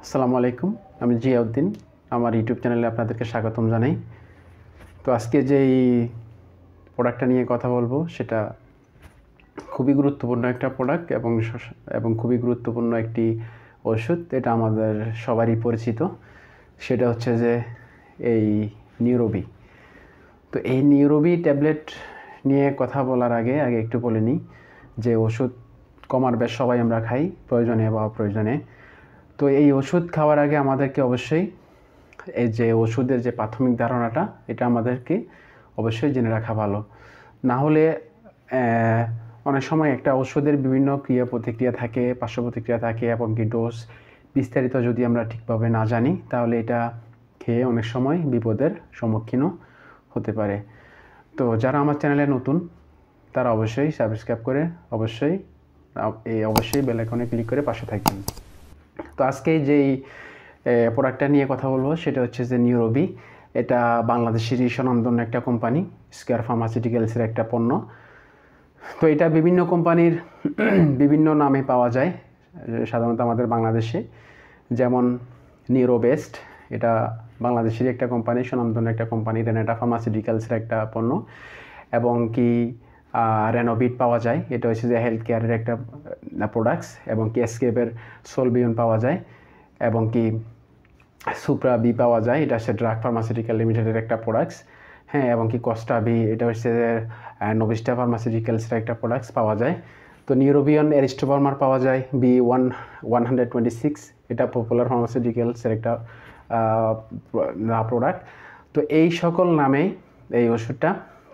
আসসালামু আলাইকুম, আমি জিয়াউদ্দিন। আমার ইউটিউব চ্যানেলে আপনাদেরকে স্বাগতম জানাই। তো আজকে যেই প্রোডাক্টটা নিয়ে কথা বলবো সেটা খুবই গুরুত্বপূর্ণ একটা প্রোডাক্ট এবং খুবই গুরুত্বপূর্ণ একটি ওষুধ। এটা আমাদের সবারই পরিচিত। সেটা হচ্ছে যে এই নিউরোবি। তো এই নিউরোবি ট্যাবলেট নিয়ে কথা বলার আগে একটু বলে নিই যে ওষুধ কমার বেশ সবাই আমরা খাই, প্রয়োজনে বা অপ্রয়োজনে। তো এই ওষুধ খাওয়ার আগে আমাদেরকে অবশ্যই এই যে ওষুধের যে প্রাথমিক ধারণাটা, এটা আমাদেরকে অবশ্যই জেনে রাখা ভালো। না হলে অনেক সময় একটা ওষুধের বিভিন্ন ক্রিয়া প্রতিক্রিয়া থাকে, পার্শ্ব প্রতিক্রিয়া থাকে এবং কি ডোজ বিস্তারিত যদি আমরা ঠিকভাবে না জানি, তাহলে এটা খেয়ে অনেক সময় বিপদের সম্মুখীনও হতে পারে। তো যারা আমার চ্যানেলে নতুন, তারা অবশ্যই সাবস্ক্রাইব করে অবশ্যই বেল আইকনে ক্লিক করে পাশে থাকবেন। তো আজকে যেই প্রোডাক্টটা নিয়ে কথা বলবো সেটা হচ্ছে যে নিউরোবি। এটা বাংলাদেশেরই স্বনামধন্য একটা কোম্পানি, স্কয়ার ফার্মাসিউটিক্যালসের একটা পণ্য। তো এটা বিভিন্ন কোম্পানির বিভিন্ন নামে পাওয়া যায় সাধারণত আমাদের বাংলাদেশে, যেমন নিউরোবেস্ট, এটা বাংলাদেশেরই একটা কোম্পানি, স্বনামধন্য একটা কোম্পানি। রেনেটা ফার্মাসিউটিক্যালসের একটা পণ্য। এবং কি রেনোভিট পাওয়া যায়, এটা হচ্ছে যে হেলথ কেয়ারের একটা প্রোডাক্টস। এবং কি এসকেপের সোলবিয়ন পাওয়া যায়। এবং কি সুপ্রা বি পাওয়া যায়, এটা হচ্ছে ড্রাগ ফার্মাসিউটিক্যাল লিমিটেডের একটা প্রোডাক্টস। হ্যাঁ, এবং কি কস্টা বি, এটা হচ্ছে নোভিস্টা ফার্মাসিউটিক্যালসের একটা প্রোডাক্টস পাওয়া যায়। তো নিউরোবিয়ন এরিস্টোফার্মার পাওয়া যায় B126, এটা পপুলার ফার্মাসিউটিক্যালসের একটা প্রোডাক্ট। তো এই সকল নামে এই ওষুধটা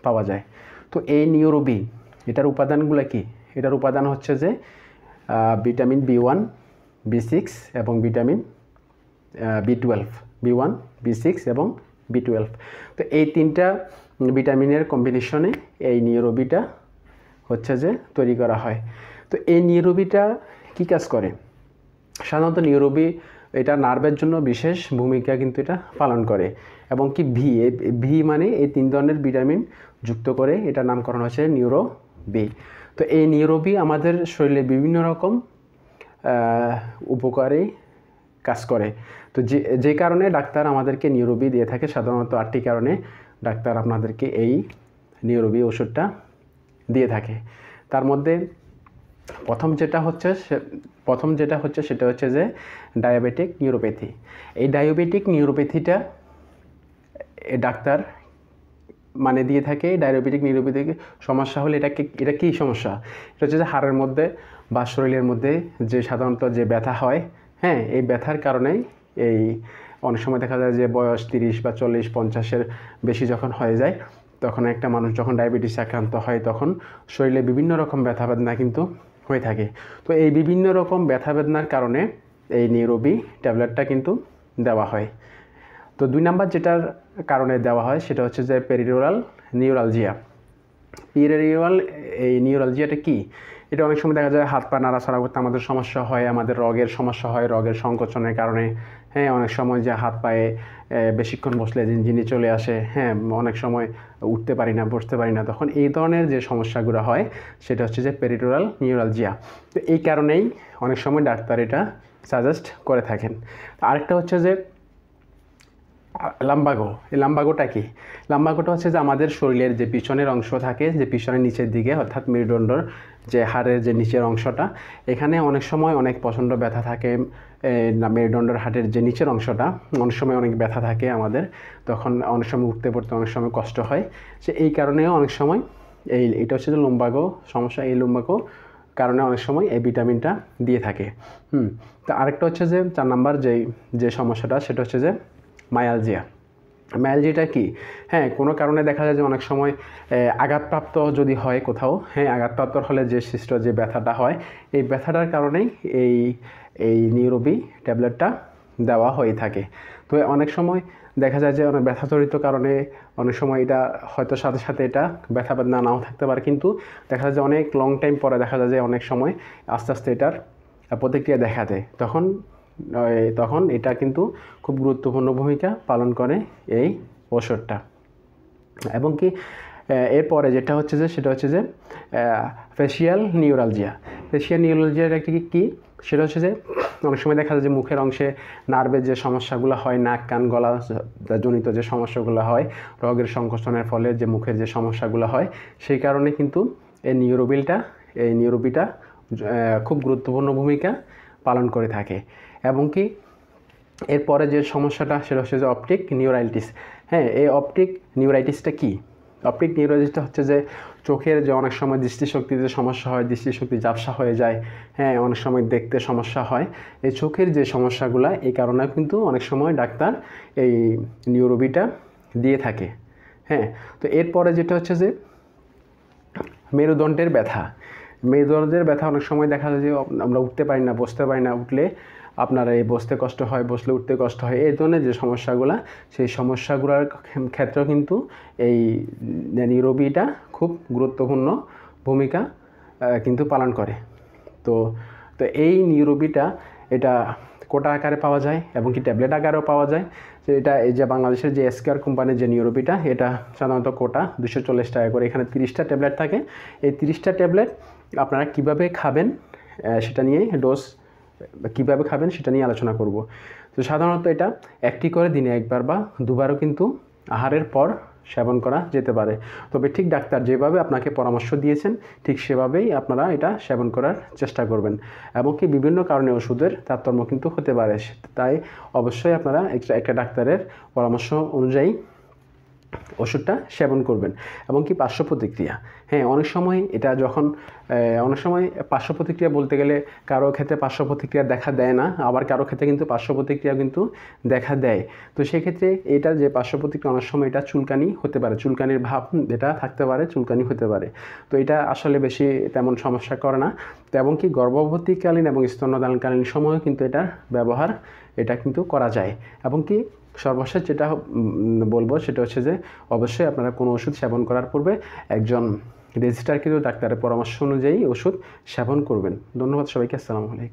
পাওয়া যায়। তো এই নিউরোবি, এটার উপাদানগুলো কি? এটার উপাদান হচ্ছে যে ভিটামিন B1, B6 এবং ভিটামিন B12, B1, B6 এবং B12। তো এই তিনটা ভিটামিনের কম্বিনেশনে এই নিউরোবিটা হচ্ছে যে তৈরি করা হয়। তো এই নিউরোবিটা কী কাজ করে? সাধারণত নিউরোবি এটা নার্ভের জন্য বিশেষ ভূমিকা কিন্তু এটা পালন করে। এবং কি ভি মানে এই তিন ধরনের ভিটামিন যুক্ত করে এটার নামকরণ হচ্ছে নিউরোবি। তো এই নিউরোবি আমাদের শরীরে বিভিন্ন রকম উপকারে কাজ করে। তো যে কারণে ডাক্তার আমাদেরকে নিউরোবি দিয়ে থাকে, সাধারণত 8টি কারণে ডাক্তার আপনাদেরকে এই নিউরোবি ওষুধটা দিয়ে থাকে। তার মধ্যে প্রথম যেটা হচ্ছে সেটা হচ্ছে যে ডায়াবেটিক নিউরোপ্যাথি। এই ডায়াবেটিক নিউরোপ্যাথিটা ডাক্তার মানে দিয়ে থাকে। ডায়াবেটিক নিউরোপ্যাথিক সমস্যা হলে এটা কী সমস্যা? এটা হচ্ছে যে হাড়ের মধ্যে বা শরীরের মধ্যে যে সাধারণত যে ব্যথা হয়, হ্যাঁ, এই ব্যথার কারণেই এই অনেক সময় দেখা যায় যে বয়স 30 বা 40, 50-এর বেশি যখন হয়ে যায়, তখন একটা মানুষ যখন ডায়াবেটিস আক্রান্ত হয়, তখন শরীরে বিভিন্ন রকম ব্যথা বেদনা কিন্তু হয়ে থাকে। তো এই বিভিন্ন রকম ব্যথা বেদনার কারণে এই নিউরোবি ট্যাবলেটটা কিন্তু দেওয়া হয়। তো 2 নাম্বার যেটার কারণে দেওয়া হয় সেটা হচ্ছে যে পেরিফেরাল নিউরালজিয়া। এই নিউরালজিয়াটা কি? এটা অনেক সময় দেখা যায় হাত পা নাড়াচাড়া করতে আমাদের সমস্যা হয়, আমাদের রগের সমস্যা হয়, রগের সংকোচনের কারণে। হ্যাঁ, অনেক সময় যে হাত পায়ে বেশিক্ষণ বসলে ঝিনঝিনি চলে আসে, হ্যাঁ, অনেক সময় উঠতে পারি না, বসতে পারি না, তখন এই ধরনের যে সমস্যাগুলো হয় সেটা হচ্ছে যে পেরিফেরাল নিউরালজিয়া। তো এই কারণেই অনেক সময় ডাক্তার এটা সাজেস্ট করে থাকেন। আরেকটা হচ্ছে যে লাম্বাগো। এই লাম্বাগোটা কি? লাম্বাগোটা হচ্ছে যে আমাদের শরীরের যে পিছনের অংশ থাকে, যে পিছনের নিচের দিকে, অর্থাৎ মেরুদণ্ডর যে হাড়ের যে নিচের অংশটা, এখানে অনেক সময় অনেক প্রচণ্ড ব্যথা থাকে। মেরুদণ্ডের হাড়ের যে নিচের অংশটা অনেক সময় অনেক ব্যথা থাকে আমাদের, তখন অনেক সময় উঠতে পড়তে অনেক সময় কষ্ট হয়। সে এই কারণেও অনেক সময় এটা হচ্ছে যে লম্বাগো সমস্যা। এই লম্বাগো কারণে অনেক সময় এই ভিটামিনটা দিয়ে থাকে। তো আরেকটা হচ্ছে যে 4 নাম্বার যে সমস্যাটা, সেটা হচ্ছে যে মায়ালজিয়াটা কি? হ্যাঁ, কোনো কারণে দেখা যায় যে অনেক সময় আঘাতপ্রাপ্ত যদি হয় কোথাও, হ্যাঁ, আঘাতপ্রাপ্ত হলে যে সৃষ্ট যে ব্যথাটা হয়, এই ব্যথাটার কারণেই এই নিউরোবি ট্যাবলেটটা দেওয়া হয়ে থাকে। তো অনেক সময় দেখা যায় যে অনেক ব্যথাজনিত কারণে অনেক সময় এটা হয়তো সাথে সাথে এটা ব্যথা বেদনা নাও থাকতে পারে, কিন্তু দেখা যায় যে অনেক লং টাইম পরে দেখা যায় যে অনেক সময় আস্তে আস্তে এটার প্রতিক্রিয়া দেখা দেয়। তখন এটা কিন্তু খুব গুরুত্বপূর্ণ ভূমিকা পালন করে এই ওষুধটা। এবং কি এরপরে যেটা হচ্ছে যে সেটা হচ্ছে যে ফেসিয়াল নিউরালজিয়া। ফেসিয়াল নিউরালজিয়াটা কি? সেটা হচ্ছে যে অনেক সময় দেখা যায় যে মুখের অংশে নার্ভের যে সমস্যাগুলো হয়, নাক কান গলা জনিত যে সমস্যাগুলো হয়, রগের সংকোচনের ফলে যে মুখের যে সমস্যাগুলো হয়, সেই কারণে কিন্তু এই নিউরোবিটা খুব গুরুত্বপূর্ণ ভূমিকা পালন করে থাকে। এবং কি এরপরে যে সমস্যাটা সেটা হচ্ছে যে অপটিক নিউরাইটিস। হ্যাঁ, এই অপটিক নিউরাইটিসটা কী? অপটিক নিউরাইটিসটা হচ্ছে যে চোখের যে অনেক সময় দৃষ্টিশক্তিতে সমস্যা হয়, দৃষ্টিশক্তি ঝাপসা হয়ে যায়, হ্যাঁ, অনেক সময় দেখতে সমস্যা হয়। এই চোখের যে সমস্যাগুলো, এই কারণে কিন্তু অনেক সময় ডাক্তার এই নিউরোবিটা দিয়ে থাকে। হ্যাঁ, তো এরপরে যেটা হচ্ছে যে মেরুদণ্ডের ব্যথা। মেরুদণ্ডের ব্যথা অনেক সময় দেখা যায় যে আমরা উঠতে পারি না, বসতে পারি না, উঠলে আপনার এই বসতে কষ্ট হয়, বসলে উঠতে কষ্ট হয়, এই ধরনের যে সমস্যাগুলো, সেই সমস্যাগুলোর ক্ষেত্রেও কিন্তু এই নিউরোবিটা খুব গুরুত্বপূর্ণ ভূমিকা কিন্তু পালন করে। তো এই নিউরোবিটা এটা কোটা আকারে পাওয়া যায় এবং কি ট্যাবলেট আকারেও পাওয়া যায়। তো এটা এই যে বাংলাদেশের যে এসকেআর কোম্পানির যে নিউরোবিটা, এটা সাধারণত কোটা 240 টাকা করে। এখানে 30টা ট্যাবলেট থাকে। এই 30টা ট্যাবলেট আপনারা কীভাবে খাবেন সেটা নিয়ে ডোজ কীভাবে খাবেন সেটা নিয়ে আলোচনা করব। তো সাধারণত এটা একটি করে দিনে একবার বা দুবারও কিন্তু আহারের পর সেবন করা যেতে পারে। তবে ঠিক ডাক্তার যেভাবে আপনাকে পরামর্শ দিয়েছেন ঠিক সেভাবেই আপনারা এটা সেবন করার চেষ্টা করবেন। এমনকি বিভিন্ন কারণে ওষুধের তারতম্য কিন্তু হতে পারে, তাই অবশ্যই আপনারা একটা ডাক্তারের পরামর্শ অনুযায়ী ওষুধটা সেবন করবেন। এবং কি পার্শ্ব প্রতিক্রিয়া, হ্যাঁ, অনেক সময় এটা যখন অনেক সময় পার্শ্ব প্রতিক্রিয়া বলতে গেলে কারো ক্ষেত্রে পার্শ্ব প্রতিক্রিয়া দেখা দেয় না, আবার কারো ক্ষেত্রে কিন্তু পার্শ্ব প্রতিক্রিয়া কিন্তু দেখা দেয়। তো সেক্ষেত্রে এটা যে পার্শ্ব প্রতিক্রিয়া অনেক সময় এটা চুলকানি হতে পারে, চুলকানির ভাব এটা থাকতে পারে, চুলকানি হতে পারে। তো এটা আসলে বেশি তেমন সমস্যা করে না। তো এবং কি গর্ভবতীকালীন এবং স্তন্যদানকালীন সময়েও কিন্তু এটার ব্যবহার এটা কিন্তু করা যায়। এবং কি সর্বশেষ যেটা বলবো সেটা হচ্ছে যে অবশ্যই আপনারা কোনো ওষুধ সেবন করার পূর্বে একজন রেজিস্টারকৃত ডাক্তারের পরামর্শ অনুযায়ী ওষুধ সেবন করবেন। ধন্যবাদ সবাইকে। আসসালামু আলাইকুম।